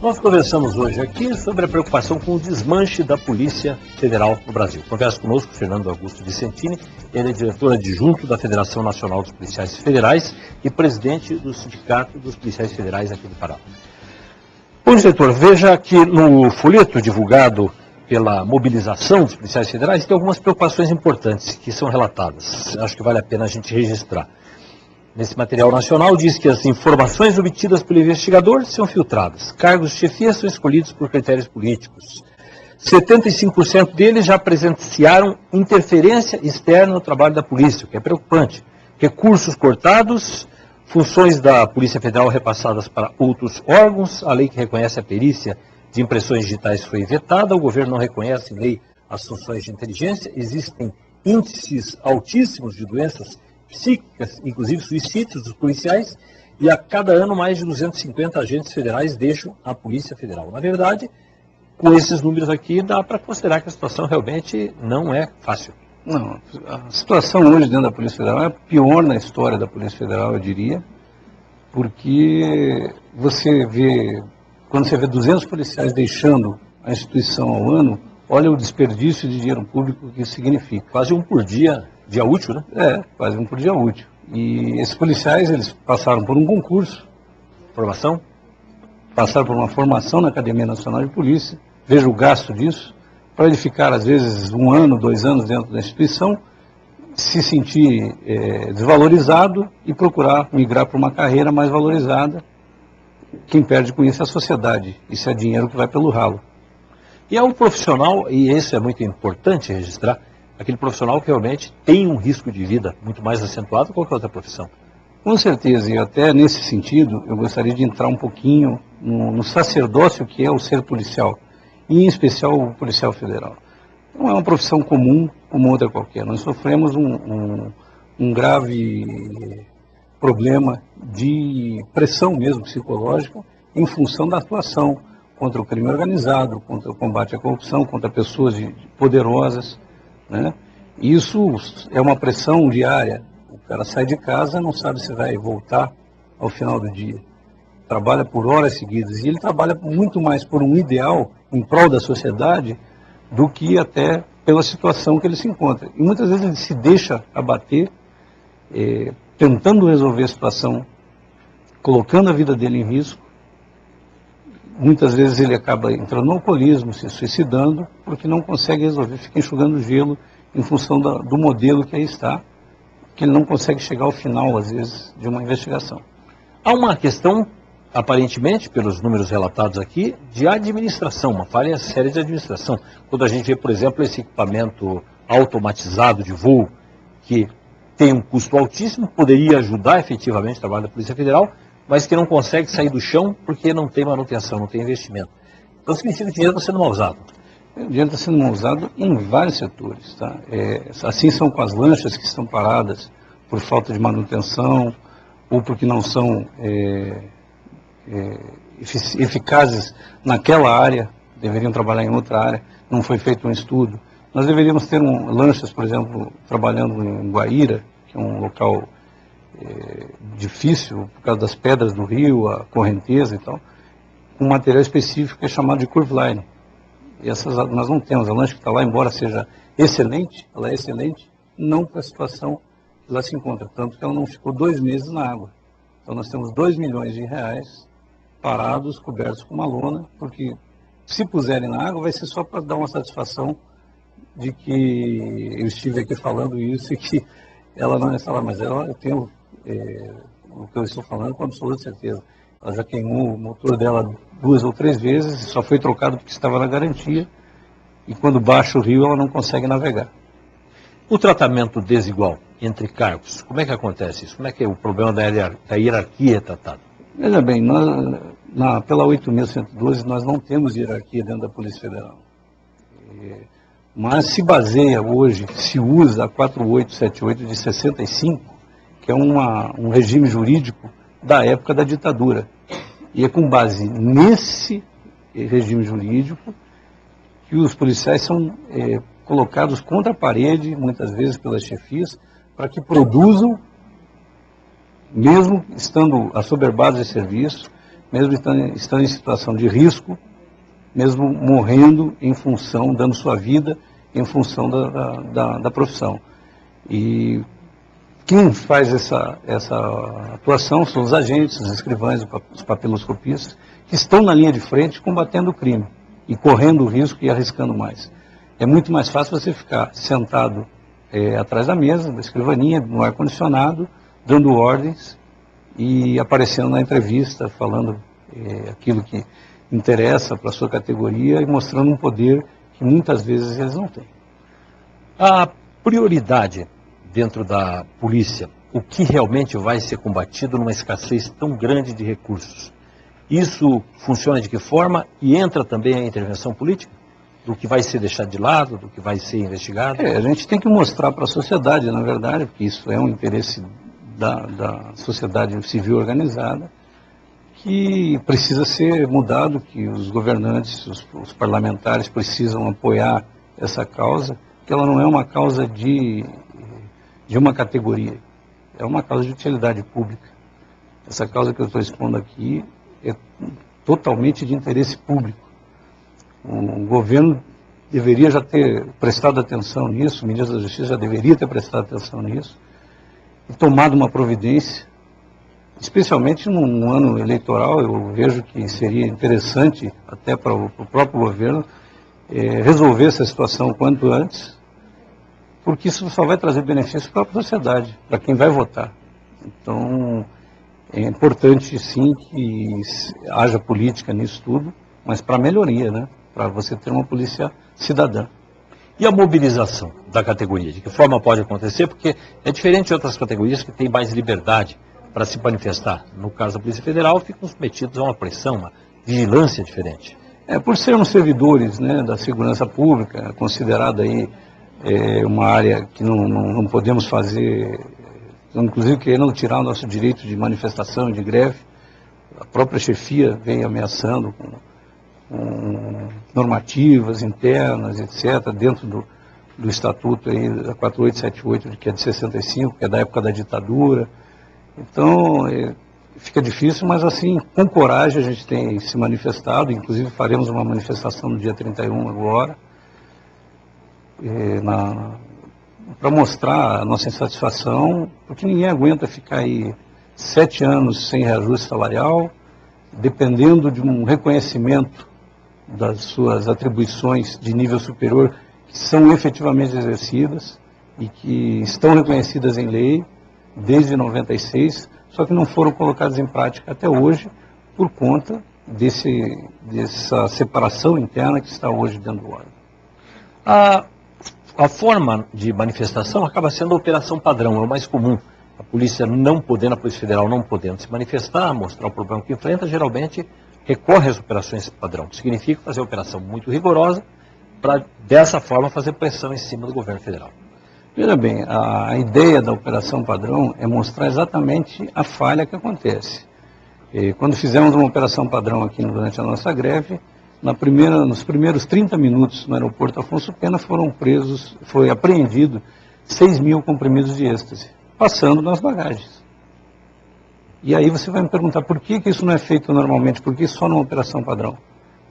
Nós conversamos hoje aqui sobre a preocupação com o desmanche da Polícia Federal no Brasil. Conversa conosco o Fernando Augusto Vicentini, ele é diretor adjunto da Federação Nacional dos Policiais Federais e presidente do Sindicato dos Policiais Federais aqui do Pará. Bom, diretor, veja que no folheto divulgado pela mobilização dos policiais federais tem algumas preocupações importantes que são relatadas. Acho que vale a pena a gente registrar. Nesse material nacional diz que as informações obtidas pelo investigador são filtradas. Cargos de chefia são escolhidos por critérios políticos. 75% deles já presenciaram interferência externa no trabalho da polícia, o que é preocupante. Recursos cortados, funções da Polícia Federal repassadas para outros órgãos, a lei que reconhece a perícia de impressões digitais foi vetada, o governo não reconhece em lei as funções de inteligência, existem índices altíssimos de doenças psíquicas, inclusive suicídios dos policiais, e a cada ano mais de 250 agentes federais deixam a Polícia Federal. Na verdade, com esses números aqui, dá para considerar que a situação realmente não é fácil. Não, a situação hoje dentro da Polícia Federal é a pior na história da Polícia Federal, eu diria, porque quando você vê 200 policiais deixando a instituição ao ano, olha o desperdício de dinheiro público que isso significa. Quase um por dia útil, né? Quase um por dia útil. E esses policiais, eles passaram por um concurso. Formação? Passaram por uma formação na Academia Nacional de Polícia. Veja o gasto disso, para ele ficar, às vezes, 1 ano, 2 anos dentro da instituição, se sentir desvalorizado e procurar migrar para uma carreira mais valorizada. Quem perde com isso é a sociedade. Isso é dinheiro que vai pelo ralo. E é um profissional, e isso é muito importante registrar, aquele profissional que realmente tem um risco de vida muito mais acentuado que qualquer outra profissão. Com certeza, e até nesse sentido, eu gostaria de entrar um pouquinho no sacerdócio que é o ser policial, e em especial o policial federal. Não é uma profissão comum como outra qualquer. Nós sofremos um grave problema de pressão mesmo psicológica em função da atuação contra o crime organizado, contra o combate à corrupção, contra pessoas poderosas, né? Isso é uma pressão diária. O cara sai de casa, não sabe se vai voltar ao final do dia. Trabalha por horas seguidas. E ele trabalha muito mais por um ideal em prol da sociedade do que até pela situação que ele se encontra. E muitas vezes ele se deixa abater, tentando resolver a situação, colocando a vida dele em risco. Muitas vezes ele acaba entrando no alcoolismo, se suicidando, porque não consegue resolver, fica enxugando gelo em função do modelo que aí está, que ele não consegue chegar ao final, às vezes, de uma investigação. Há uma questão, aparentemente, pelos números relatados aqui, de administração, uma falha séria de administração. Quando a gente vê, por exemplo, esse equipamento automatizado de voo, que tem um custo altíssimo, poderia ajudar efetivamente o trabalho da Polícia Federal, mas que não consegue sair do chão porque não tem manutenção, não tem investimento. Então significa que o dinheiro está sendo mal usado. O dinheiro está sendo mal usado em vários setores. Tá? Assim são com as lanchas que estão paradas por falta de manutenção ou porque não são eficazes naquela área, deveriam trabalhar em outra área, não foi feito um estudo. Nós deveríamos ter lanchas, por exemplo, trabalhando em Guaíra, que é um local difícil por causa das pedras do rio, a correnteza e tal, um material específico que é chamado de curve line. E essas nós não temos. A lancha que está lá, embora seja excelente, ela é excelente, não para a situação que lá se encontra, tanto que ela não ficou 2 meses na água. Então nós temos R$2 milhões parados, cobertos com uma lona, porque se puserem na água vai ser só para dar uma satisfação de que eu estive aqui falando isso e que ela não está lá, mas eu tenho o que eu estou falando com absoluta certeza. Ela já queimou o motor dela 2 ou 3 vezes, só foi trocado porque estava na garantia, e quando baixa o rio ela não consegue navegar. O tratamento desigual entre cargos, como é que acontece isso? Como é que é o problema da hierarquia tratado? Veja bem, pela 8.112 nós não temos hierarquia dentro da Polícia Federal. Mas se baseia hoje, se usa a 4878 de 65, que é um regime jurídico da época da ditadura. E é com base nesse regime jurídico que os policiais são colocados contra a parede, muitas vezes pelas chefias, para que produzam, mesmo estando assoberbados de serviço, mesmo estando em situação de risco, mesmo morrendo em função, dando sua vida em função da profissão. E quem faz essa atuação são os agentes, os escrivães, os papiloscopistas, que estão na linha de frente combatendo o crime e correndo o risco e arriscando mais. É muito mais fácil você ficar sentado atrás da mesa, da escrivaninha, no ar-condicionado, dando ordens e aparecendo na entrevista, falando aquilo que interessa para a sua categoria e mostrando um poder que muitas vezes eles não têm. A prioridade dentro da polícia, o que realmente vai ser combatido numa escassez tão grande de recursos? Isso funciona de que forma? E entra também a intervenção política? Do que vai ser deixado de lado, do que vai ser investigado? A gente tem que mostrar para a sociedade, na verdade, porque isso é um interesse da sociedade civil organizada, que precisa ser mudado, que os governantes, os parlamentares precisam apoiar essa causa, que ela não é uma causa de uma categoria, é uma causa de utilidade pública. Essa causa que eu estou expondo aqui é totalmente de interesse público. O governo deveria já ter prestado atenção nisso, o ministro da Justiça já deveria ter prestado atenção nisso, e tomado uma providência, especialmente num ano eleitoral. Eu vejo que seria interessante, até para o próprio governo, resolver essa situação o quanto antes, porque isso só vai trazer benefício para a sociedade, para quem vai votar. Então, é importante sim que haja política nisso tudo, mas para melhoria, né? Para você ter uma polícia cidadã. E a mobilização da categoria? De que forma pode acontecer? Porque é diferente de outras categorias que têm mais liberdade para se manifestar. No caso da Polícia Federal, ficam submetidos a uma pressão, uma vigilância diferente. Por sermos servidores, né, da segurança pública, considerada aí uma área que não podemos fazer, inclusive querendo tirar o nosso direito de manifestação e de greve, a própria chefia vem ameaçando com normativas internas, etc., dentro do estatuto aí, da 4878, que é de 65, que é da época da ditadura. Então, fica difícil, mas assim, com coragem a gente tem se manifestado, inclusive faremos uma manifestação no dia 31 agora, para mostrar a nossa insatisfação, porque ninguém aguenta ficar aí 7 anos sem reajuste salarial, dependendo de um reconhecimento das suas atribuições de nível superior, que são efetivamente exercidas e que estão reconhecidas em lei desde 96, só que não foram colocadas em prática até hoje por conta dessa separação interna que está hoje dentro do órgão. A forma de manifestação acaba sendo a operação padrão, é o mais comum. A polícia não podendo, a Polícia Federal não podendo se manifestar, mostrar o problema que enfrenta, geralmente recorre às operações padrão, que significa fazer uma operação muito rigorosa para, dessa forma, fazer pressão em cima do governo federal. Veja bem, a ideia da operação padrão é mostrar exatamente a falha que acontece. Quando fizemos uma operação padrão aqui durante a nossa greve, nos primeiros 30 minutos no aeroporto Afonso Pena foi apreendido 6.000 comprimidos de êxtase, passando nas bagagens. E aí você vai me perguntar por que isso não é feito normalmente, por que só numa operação padrão?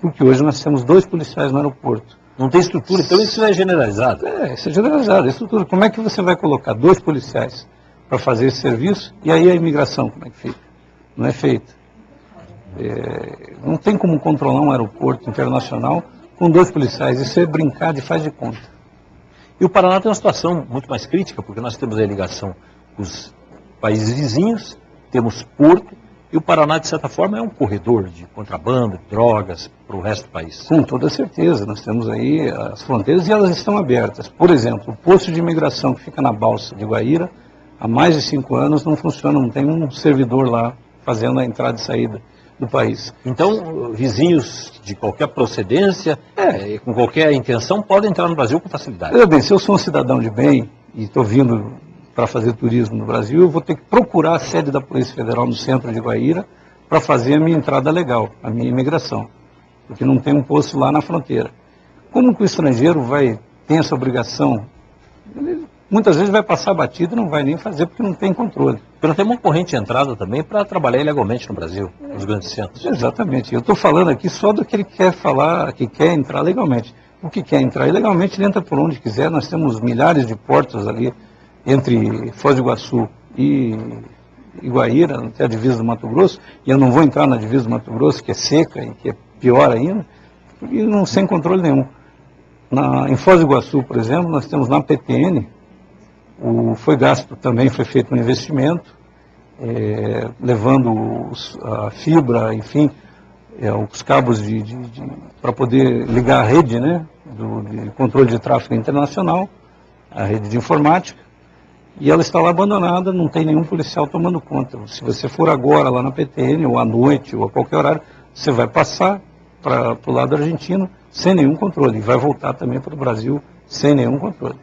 Porque hoje nós temos 2 policiais no aeroporto. Não tem estrutura, então isso é generalizado? Isso é generalizado, é estrutura. Como é que você vai colocar 2 policiais para fazer esse serviço? E aí a imigração, como é que fica? Não é feita. Não tem como controlar um aeroporto internacional com 2 policiais. Isso é brincar de faz de conta. E o Paraná tem uma situação muito mais crítica, porque nós temos a ligação com os países vizinhos, temos porto, e o Paraná, de certa forma, é um corredor de contrabando, de drogas para o resto do país. Com toda certeza, nós temos aí as fronteiras e elas estão abertas. Por exemplo, o posto de imigração que fica na Balsa de Guaíra, há mais de 5 anos não funciona, não tem um servidor lá fazendo a entrada e saída do país. Então, vizinhos de qualquer procedência, com qualquer intenção, podem entrar no Brasil com facilidade. Veja bem, se eu sou um cidadão de bem e estou vindo para fazer turismo no Brasil, eu vou ter que procurar a sede da Polícia Federal no centro de Guaíra para fazer a minha entrada legal, a minha imigração, porque não tem um posto lá na fronteira. Como que o estrangeiro tem essa obrigação? Ele muitas vezes vai passar batido e não vai nem fazer porque não tem controle. Porque não tem uma corrente de entrada também para trabalhar ilegalmente no Brasil, nos grandes centros. Exatamente. Eu estou falando aqui só do que ele quer falar, que quer entrar legalmente. O que quer entrar ilegalmente, ele entra por onde quiser. Nós temos milhares de portos ali entre Foz do Iguaçu e Iguaíra, até a divisa do Mato Grosso, e eu não vou entrar na divisa do Mato Grosso, que é seca e que é pior ainda, e não sem controle nenhum. Em Foz do Iguaçu, por exemplo, nós temos na PTN, foi feito um investimento, levando a fibra, enfim, os cabos para poder ligar a rede, né, de controle de tráfego internacional, a rede de informática, e ela está lá abandonada, não tem nenhum policial tomando conta. Se você for agora lá na PTN, ou à noite, ou a qualquer horário, você vai passar para o lado argentino sem nenhum controle, e vai voltar também para o Brasil sem nenhum controle.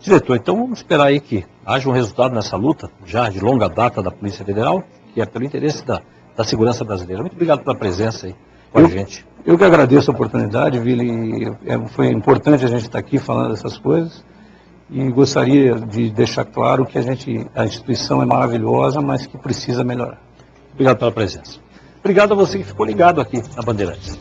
Diretor, então vamos esperar aí que haja um resultado nessa luta, já de longa data da Polícia Federal, que é pelo interesse da segurança brasileira. Muito obrigado pela presença aí com a gente. Eu que agradeço a oportunidade, Vili, foi importante a gente estar aqui falando dessas coisas, e gostaria de deixar claro que a instituição é maravilhosa, mas que precisa melhorar. Obrigado pela presença. Obrigado a você que ficou ligado aqui na Bandeirantes.